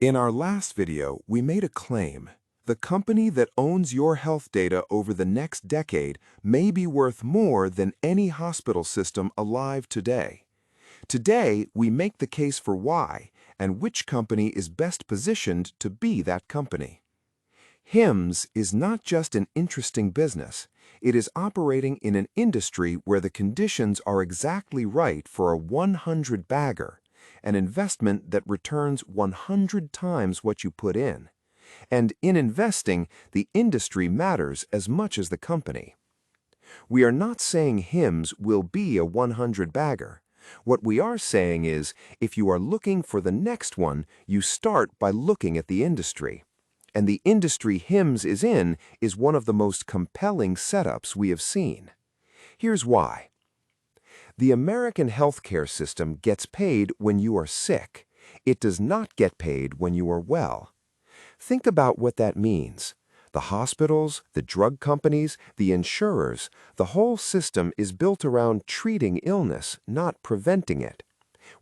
In our last video, we made a claim. The company that owns your health data over the next decade may be worth more than any hospital system alive today. Today, we make the case for why and which company is best positioned to be that company. HIMSS is not just an interesting business. It is operating in an industry where the conditions are exactly right for a 100-bagger, an investment that returns 100 times what you put in. And in investing, the industry matters as much as the company. We are not saying HIMSS will be a 100-bagger. What we are saying is, if you are looking for the next one, you start by looking at the industry. And the industry HIMSS is in is one of the most compelling setups we have seen. Here's why. The American healthcare system gets paid when you are sick. It does not get paid when you are well. Think about what that means. The hospitals, the drug companies, the insurers, the whole system is built around treating illness, not preventing it.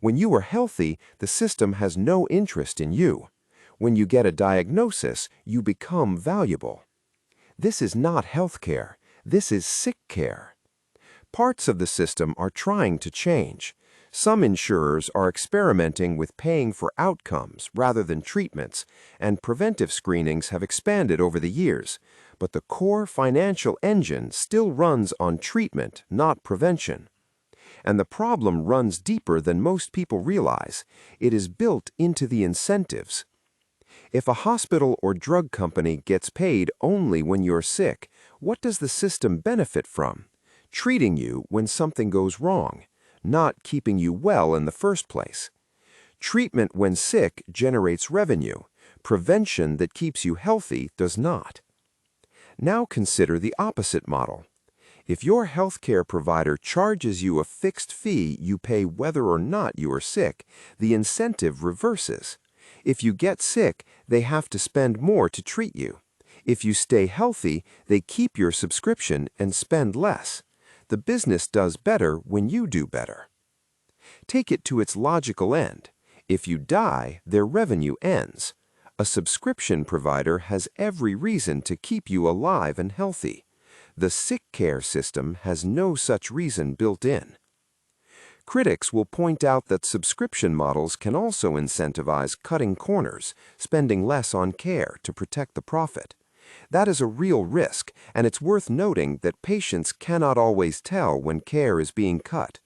When you are healthy, the system has no interest in you. When you get a diagnosis, you become valuable. This is not healthcare. This is sick care. Parts of the system are trying to change. Some insurers are experimenting with paying for outcomes rather than treatments, and preventive screenings have expanded over the years. But the core financial engine still runs on treatment, not prevention. And the problem runs deeper than most people realize. It is built into the incentives. If a hospital or drug company gets paid only when you're sick, what does the system benefit from? Treating you when something goes wrong, not keeping you well in the first place. Treatment when sick generates revenue. Prevention that keeps you healthy does not. Now consider the opposite model. If your healthcare provider charges you a fixed fee you pay whether or not you are sick, the incentive reverses. If you get sick, they have to spend more to treat you. If you stay healthy, they keep your subscription and spend less. The business does better when you do better. Take it to its logical end. If you die, their revenue ends. A subscription provider has every reason to keep you alive and healthy. The sick care system has no such reason built in. Critics will point out that subscription models can also incentivize cutting corners, spending less on care to protect the profit. That is a real risk, and it's worth noting that patients cannot always tell when care is being cut.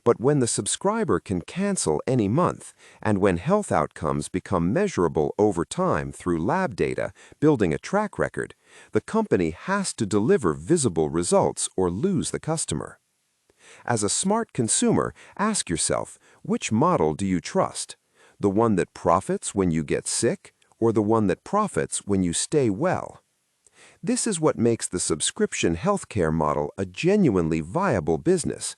But when the subscriber can cancel any month, and when health outcomes become measurable over time through lab data, building a track record, the company has to deliver visible results or lose the customer. As a smart consumer, ask yourself, which model do you trust? The one that profits when you get sick, or the one that profits when you stay well? This is what makes the subscription healthcare model a genuinely viable business.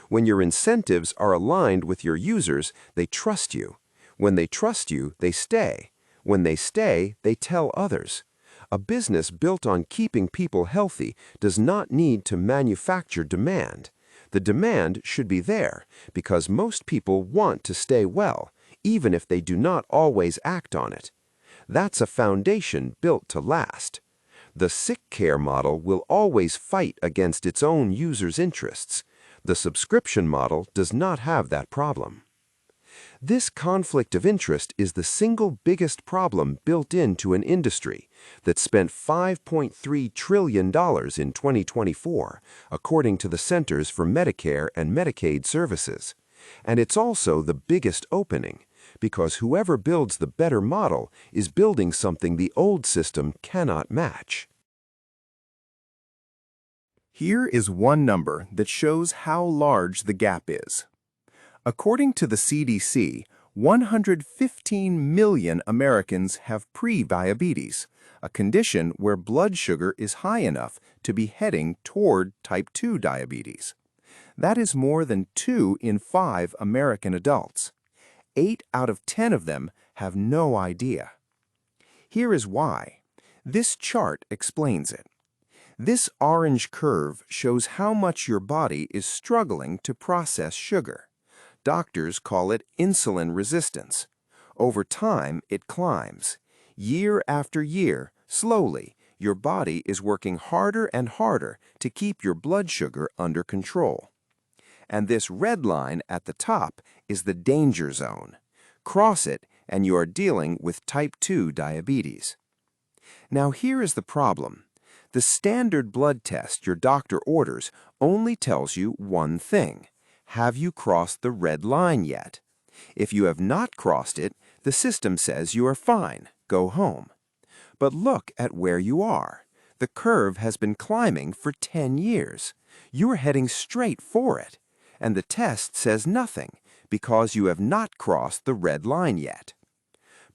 When your incentives are aligned with your users, they trust you. When they trust you, they stay. When they stay, they tell others. A business built on keeping people healthy does not need to manufacture demand. The demand should be there because most people want to stay well, even if they do not always act on it. That's a foundation built to last. The sick care model will always fight against its own users' interests. The subscription model does not have that problem. This conflict of interest is the single biggest problem built into an industry that spent $5.3 trillion in 2024, according to the Centers for Medicare and Medicaid Services. And it's also the biggest opening, because whoever builds the better model is building something the old system cannot match. Here is one number that shows how large the gap is. According to the CDC, 115 million Americans have prediabetes, a condition where blood sugar is high enough to be heading toward type 2 diabetes. That is more than 2 in 5 American adults. 8 out of 10 of them have no idea. Here is why. This chart explains it. This orange curve shows how much your body is struggling to process sugar. Doctors call it insulin resistance. Over time, it climbs. Year after year, slowly, your body is working harder and harder to keep your blood sugar under control. And this red line at the top is the danger zone. Cross it, and you are dealing with type 2 diabetes. Now here is the problem. The standard blood test your doctor orders only tells you one thing. Have you crossed the red line yet? If you have not crossed it, the system says you are fine. Go home. But look at where you are. The curve has been climbing for 10 years. You are heading straight for it. And the test says nothing because you have not crossed the red line yet.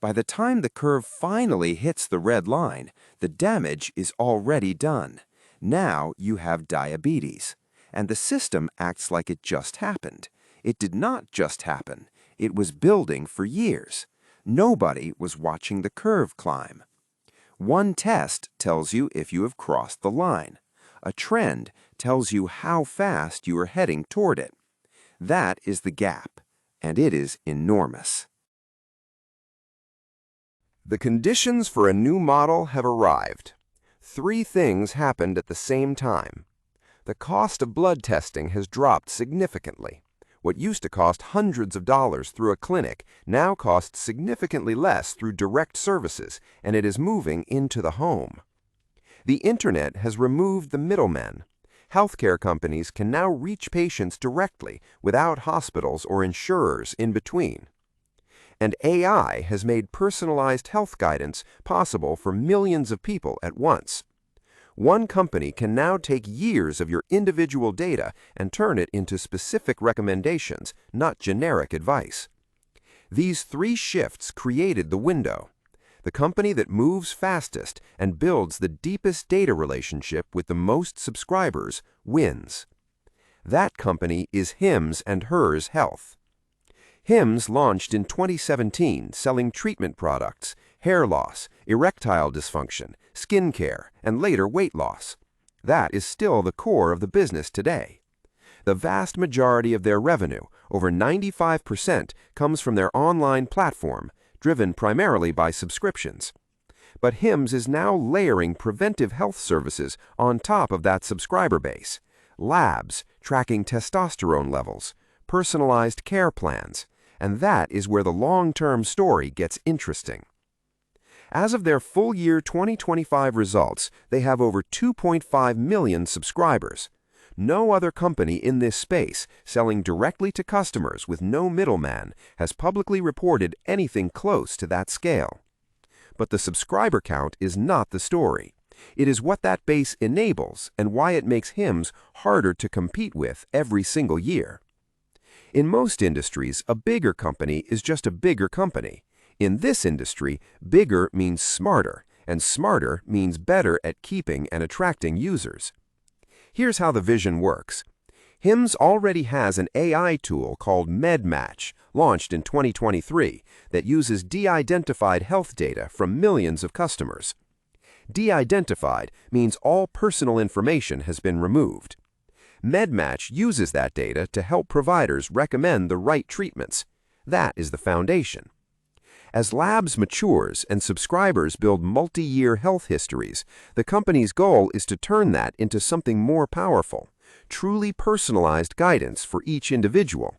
By the time the curve finally hits the red line, the damage is already done. Now you have diabetes. And the system acts like it just happened. It did not just happen. It was building for years. Nobody was watching the curve climb. One test tells you if you have crossed the line. A trend tells you how fast you are heading toward it. That is the gap, and it is enormous. The conditions for a new model have arrived. 3 things happened at the same time. The cost of blood testing has dropped significantly. What used to cost hundreds of dollars through a clinic now costs significantly less through direct services, and it is moving into the home. The Internet has removed the middlemen. Healthcare companies can now reach patients directly without hospitals or insurers in between. And AI has made personalized health guidance possible for millions of people at once. One company can now take years of your individual data and turn it into specific recommendations, not generic advice. These 3 shifts created the window. The company that moves fastest and builds the deepest data relationship with the most subscribers wins. That company is Hims & Hers Health. Hims launched in 2017 selling treatment products, hair loss, erectile dysfunction, skin care, and later weight loss. That is still the core of the business today. The vast majority of their revenue, over 95%, comes from their online platform, driven primarily by subscriptions. But Hims is now layering preventive health services on top of that subscriber base. Labs tracking testosterone levels, personalized care plans, and that is where the long-term story gets interesting. As of their full year 2025 results, they have over 2.5 million subscribers. No other company in this space, selling directly to customers with no middleman, has publicly reported anything close to that scale. But the subscriber count is not the story. It is what that base enables and why it makes Hims harder to compete with every single year. In most industries, a bigger company is just a bigger company. In this industry, bigger means smarter, and smarter means better at keeping and attracting users. Here's how the vision works. Hims already has an AI tool called MedMatch, launched in 2023, that uses de-identified health data from millions of customers. De-identified means all personal information has been removed. MedMatch uses that data to help providers recommend the right treatments. That is the foundation. As Labs matures and subscribers build multi-year health histories, the company's goal is to turn that into something more powerful, truly personalized guidance for each individual.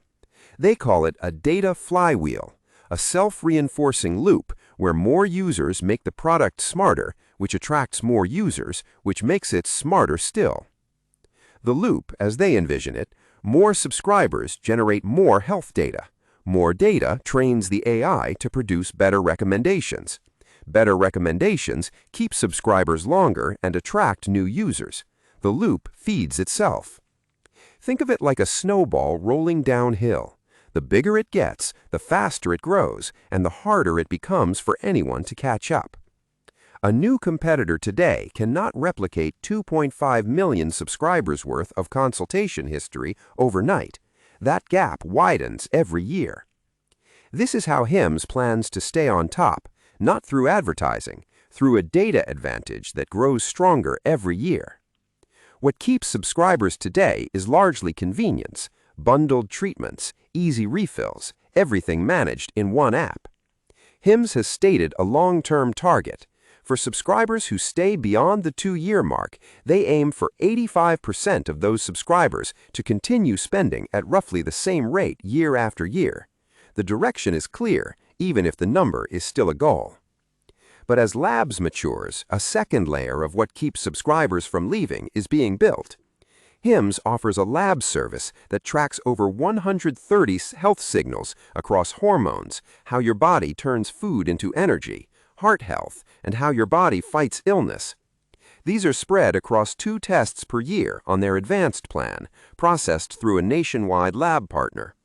They call it a data flywheel, a self-reinforcing loop where more users make the product smarter, which attracts more users, which makes it smarter still. The loop, as they envision it, more subscribers generate more health data. More data trains the AI to produce better recommendations. Better recommendations keep subscribers longer and attract new users. The loop feeds itself. Think of it like a snowball rolling downhill. The bigger it gets, the faster it grows, and the harder it becomes for anyone to catch up. A new competitor today cannot replicate 2.5 million subscribers worth of consultation history overnight. That gap widens every year. This is how Hims plans to stay on top, not through advertising, through a data advantage that grows stronger every year. What keeps subscribers today is largely convenience, bundled treatments, easy refills, everything managed in one app. Hims has stated a long-term target. For subscribers who stay beyond the 2-year mark, they aim for 85% of those subscribers to continue spending at roughly the same rate year after year. The direction is clear, even if the number is still a goal. But as Labs matures, a second layer of what keeps subscribers from leaving is being built. Hims offers a lab service that tracks over 130 health signals across hormones, how your body turns food into energy, heart health, and how your body fights illness. These are spread across 2 tests per year on their advanced plan, processed through a nationwide lab partner.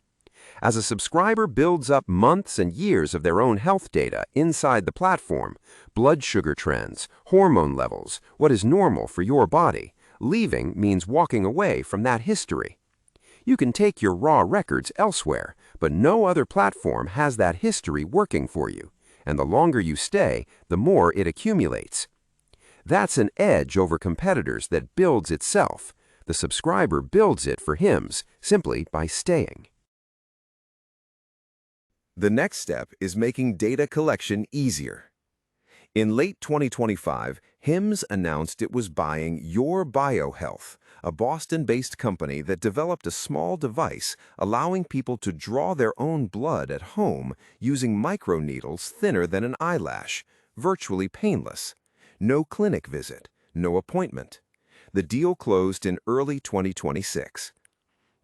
As a subscriber builds up months and years of their own health data inside the platform, blood sugar trends, hormone levels, what is normal for your body, leaving means walking away from that history. You can take your raw records elsewhere, but no other platform has that history working for you, and the longer you stay, the more it accumulates. That's an edge over competitors that builds itself. The subscriber builds it for Hims simply by staying. The next step is making data collection easier. In late 2025, Hims announced it was buying Your BioHealth, a Boston-based company that developed a small device allowing people to draw their own blood at home using microneedles thinner than an eyelash, virtually painless. No clinic visit, no appointment. The deal closed in early 2026.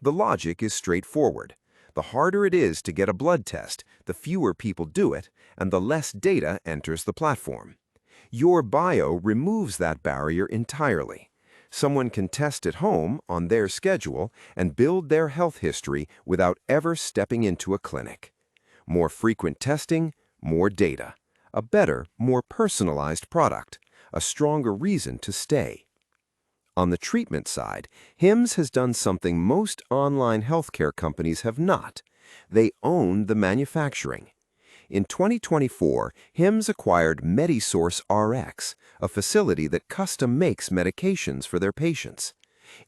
The logic is straightforward. The harder it is to get a blood test, the fewer people do it, and the less data enters the platform. Your Bio removes that barrier entirely. Someone can test at home on their schedule and build their health history without ever stepping into a clinic. More frequent testing, more data. A better, more personalized product. A stronger reason to stay. On the treatment side, Hims has done something most online healthcare companies have not. They own the manufacturing. In 2024, Hims acquired MediSource RX, a facility that custom makes medications for their patients.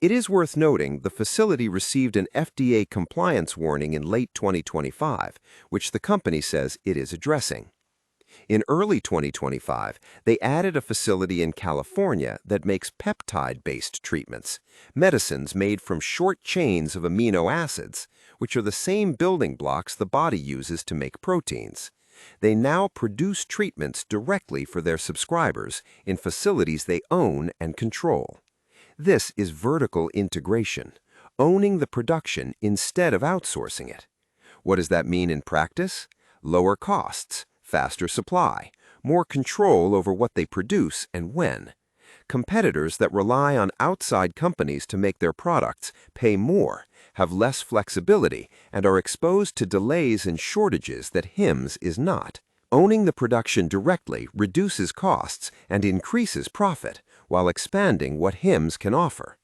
It is worth noting the facility received an FDA compliance warning in late 2025, which the company says it is addressing. In early 2025, they added a facility in California that makes peptide-based treatments, medicines made from short chains of amino acids, which are the same building blocks the body uses to make proteins. They now produce treatments directly for their subscribers in facilities they own and control. This is vertical integration, owning the production instead of outsourcing it. What does that mean in practice? Lower costs, faster supply, more control over what they produce and when. Competitors that rely on outside companies to make their products pay more, have less flexibility, and are exposed to delays and shortages that Hims is not. Owning the production directly reduces costs and increases profit while expanding what Hims can offer.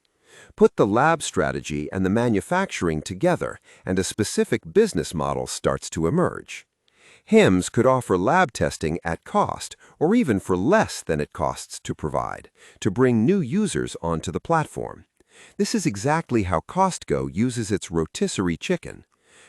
Put the lab strategy and the manufacturing together, and a specific business model starts to emerge. Hims could offer lab testing at cost, or even for less than it costs to provide, to bring new users onto the platform. This is exactly how Costco uses its rotisserie chicken.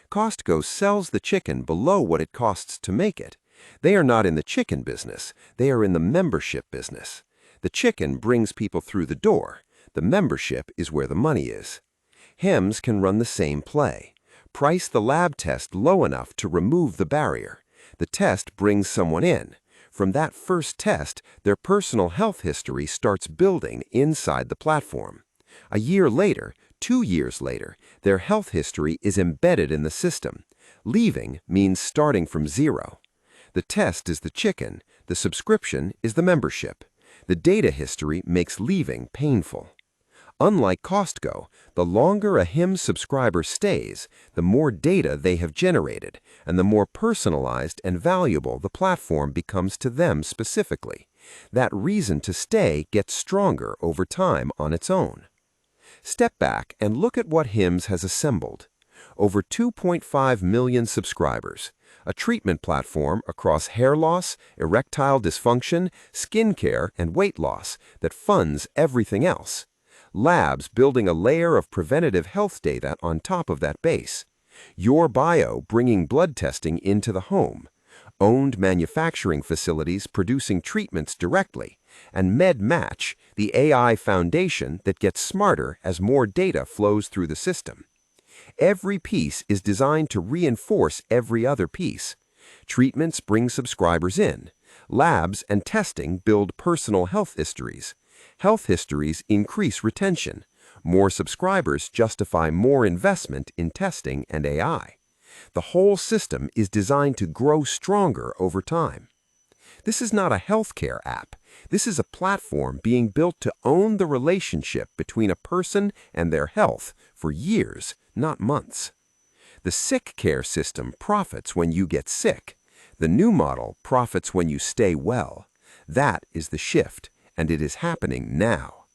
Costco sells the chicken below what it costs to make it. They are not in the chicken business, they are in the membership business. The chicken brings people through the door. The membership is where the money is. Hims can run the same play. Price the lab test low enough to remove the barrier. The test brings someone in. From that first test, their personal health history starts building inside the platform. A year later, 2 years later, their health history is embedded in the system. Leaving means starting from zero. The test is the chicken, the subscription is the membership. The data history makes leaving painful. Unlike Costco, the longer a Hims subscriber stays, the more data they have generated, and the more personalized and valuable the platform becomes to them specifically. That reason to stay gets stronger over time on its own. Step back and look at what Hims has assembled. Over 2.5 million subscribers, a treatment platform across hair loss, erectile dysfunction, skincare, and weight loss that funds everything else. Labs building a layer of preventative health data on top of that base. Your Bio bringing blood testing into the home. owned manufacturing facilities producing treatments directly, and MedMatch, the AI foundation that gets smarter as more data flows through the system. Every piece is designed to reinforce every other piece. Treatments bring subscribers in. Labs and testing build personal health histories. Health histories increase retention. More subscribers justify more investment in testing and AI. The whole system is designed to grow stronger over time. This is not a healthcare app. This is a platform being built to own the relationship between a person and their health for years, not months. The sickcare system profits when you get sick. The new model profits when you stay well. That is the shift, and it is happening now.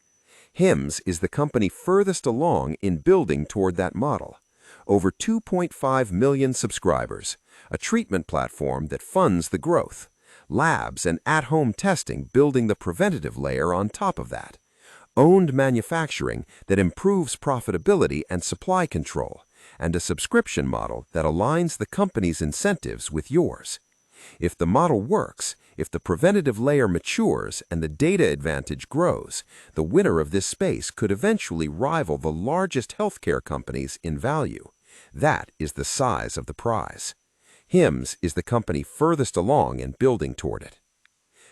Hims is the company furthest along in building toward that model. Over 2.5 million subscribers, a treatment platform that funds the growth, labs and at-home testing building the preventative layer on top of that, owned manufacturing that improves profitability and supply control, and a subscription model that aligns the company's incentives with yours. If the model works, if the preventative layer matures and the data advantage grows, the winner of this space could eventually rival the largest healthcare companies in value. That is the size of the prize. Hims is the company furthest along in building toward it.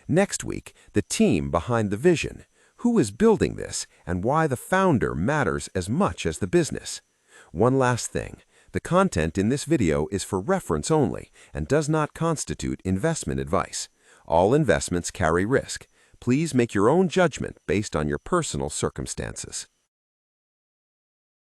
Next week, the team behind the vision. Who is building this and why the founder matters as much as the business. One last thing. The content in this video is for reference only and does not constitute investment advice. All investments carry risk. Please make your own judgment based on your personal circumstances.